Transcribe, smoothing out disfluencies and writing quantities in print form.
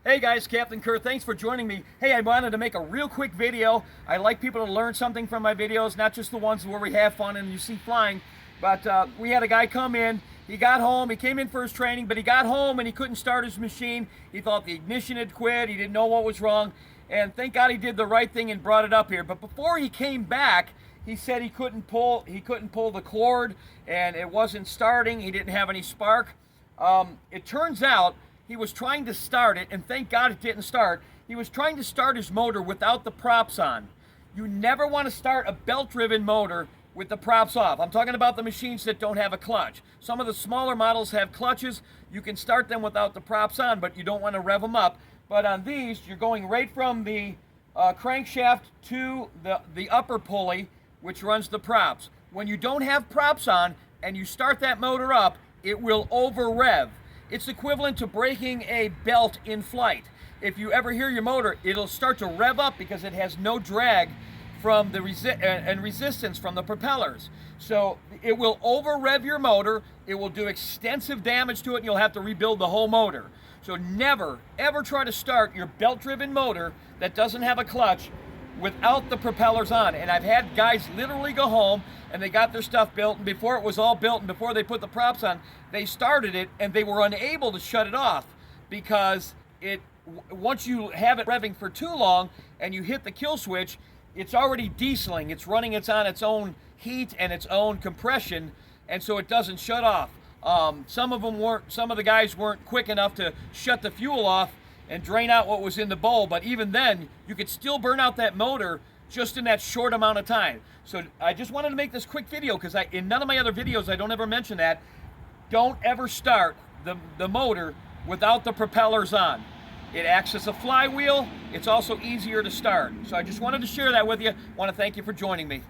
Hey guys, Captain Kurt, thanks for joining me. Hey, I wanted to make a real quick video. I like people to learn something from my videos, not just the ones where we have fun and you see flying. But we had a guy come in, he got home, he came in for his training, but he got home and he couldn't start his machine. He thought the ignition had quit, he didn't know what was wrong, and thank God he did the right thing and brought it up here. But before he came back, he said he couldn't pull the cord and it wasn't starting, he didn't have any spark. It turns out he was trying to start it, and thank God it didn't start. He was trying to start his motor without the props on. You never want to start a belt-driven motor with the props off. I'm talking about the machines that don't have a clutch. Some of the smaller models have clutches. You can start them without the props on, but you don't want to rev them up. But on these, you're going right from the crankshaft to the upper pulley, which runs the props. When you don't have props on and you start that motor up, it will over-rev. It's equivalent to breaking a belt in flight. If you ever hear your motor, it'll start to rev up because it has no drag from the resistance from the propellers. So it will over-rev your motor, it will do extensive damage to it, and you'll have to rebuild the whole motor. So never, ever try to start your belt-driven motor that doesn't have a clutch without the propellers on. And I've had guys literally go home and they got their stuff built, and before it was all built and before they put the props on, they started it and they were unable to shut it off because once you have it revving for too long and you hit the kill switch, it's already dieseling. It's running on its own heat and its own compression, and so it doesn't shut off. Some of the guys weren't quick enough to shut the fuel off and drain out what was in the bowl, but even then, you could still burn out that motor just in that short amount of time. So I just wanted to make this quick video because in none of my other videos, I don't ever mention that. Don't ever start the motor without the propellers on. It acts as a flywheel. It's also easier to start. So I just wanted to share that with you. I want to thank you for joining me.